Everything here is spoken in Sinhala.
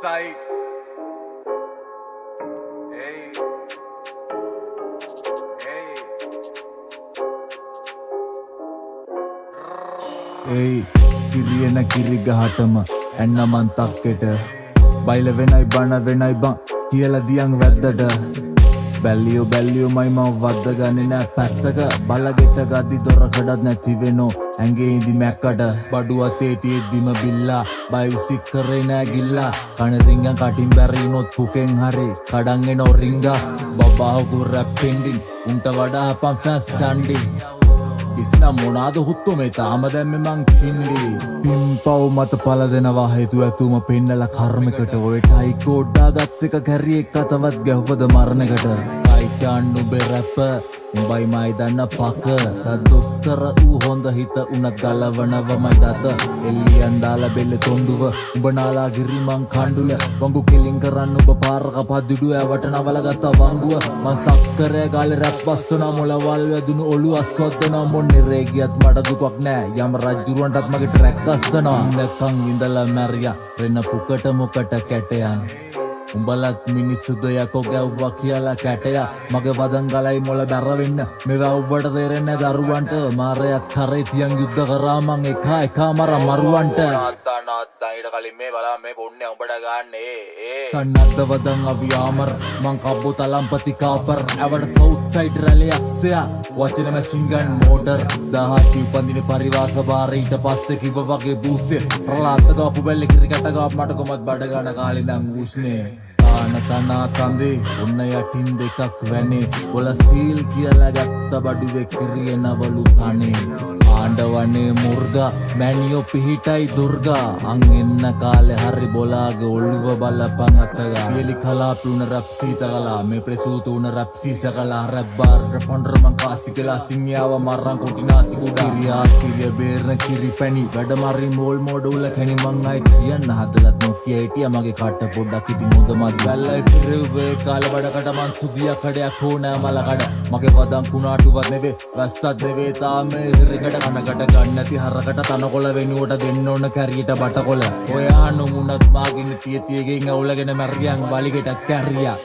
Southside. Hey. Hey. Hey. Kiriyena kirigahatama enna man takketa baila venai bana venai ban kiyala diyang වැද්දට බැල්ලියෝ මයි මම වද්ද ගන්නේ නෑ පැත්තක බලගෙට ගද්දි දොර කඩත් නැති වෙනෝ ඇඟේ ඉදි මැක්කට බඩුව අතේ තියෙද්දිම බිල්ලා බයි විසික් කරේ නෑ ගිල්ලා කන රිංගන් කටින් බැරිනොත් පුකෙන් හරි කඩන් එනෝ රිංගා බබාහු රැප් පෙන්ඩින් උන්ට වඩා හපන් ෆෑන්ස් චන්ඩි ඉස්නම් මොනාද හුත්තෝ මේ තාම දැම්මේ මං කින්ඩි පිම්පව් මත පල දෙනවා හේතු ඇතුම පෙන්නලා කර්මයකට ඔය ටයි කෝඩ්ඩා ගත් එක කැරි එක අතවත් ගැහුවද මරණයකට කයිචාන්නු බෙරැප උඹයි මයි දන්න පක දොස්තර ඌ හොඳ හිත උනත් ගලවනවමයි දත එල්ලියන් දාලා බෙල්ල තොණ්ඩුව උඹ නාලා ගිරි මං කණ්ඩුල වංගු කෙලින් කරන්න උඹ පාරක පද්දුඩුව ඇවට නවල ගත්ත වංගුව මං සක්කරේ ගාලේ රැප් වස්සන මොළවල් වැදුණු ඔලු අස්වද්දන මොන්නේ රේගියත් මට දුකක් නෑ යම් රජුරවන්ටත් මගේ ට්‍රැක් අස්සනවා නැත්තම් විඳලා මැරියා රෙන්න පුකට මොකට කැටයන් උඹලත් මිනිස්සුද යකෝ ගැව්වා කියලා කැටයා මගේ වදන් ගලයි මොළ බැරවෙන්න මෙවා උඹට තේරෙන්නේ දරුවන්ට මාරයත් කරේ තියන් යුද්ධ කරා මං එකා මර මරුවන්ට නාත්තා ඊට කලින් මේ බලා මේ පොන්නේ උඹට ගන්නේ සන්නද්ධ වදන් අවියාමර් මං කබ්බෝ තලම්පති කාපර් ඇවට සවුත් සයිඩ් රැලේ අක්සයා වචන මැෂින් ගන් මෝටර් 17 උපන්දිනේ පරිවාස බාර ඊට පස්සේ කිව්ව වගේ බූස්සේ රලාත්ත ගාපු බැල්ලේ කිරිකට ගාපු මට කොමත් බඩ ගන්න කාලේ නම් උස්නේ තනා තන්දේ ඔන්න යටින් දෙකක් වැනේ බොල සීල් කියලා ගත්ත බඩුවේ කිරියනවලු තනේ ආණ්ඩවනේ මුර්ගා මැනියෝ පිහිටයි දුර්ගා අං එන්න කාලේ හරි බොලාගේ ඔළුව බලපන් අතගා පියලි කලාපුණ රැප් සීතකලා මේ ප්‍රසූතුණ රැප් සීසකලා රැප් බාර් පොන්ඩර මං කාසි කියලා සිංහයාව මරන් කොටිනාසි කුඩා කිරියා සිරිය බේරන කිරි පැණි වැඩ මරි මෝල් මොඩුල කැණි මං අය කියන්න හදලත් නොකිය හිටියා මගේ කට පොඩ්ඩක් ඉතින් හොඳමත් බැලයි පිරුවේ කාලේ බඩකට මං සුදියා කඩයක් ඕනෑ මලකඩ මගේ වදන් කුණාටුවත් නෙවේ වැස්සත් නෙවේ තාමේ හිරකට කනකට ගන්න නැති හරකට තනකොළ වෙනුවට දෙන්න ඕන කැරියට බටකොළ ඔයා නොමුණත් මාගින්න තියතියගෙන් අවුලගෙන මැරියන් බලිගෙට කැරියා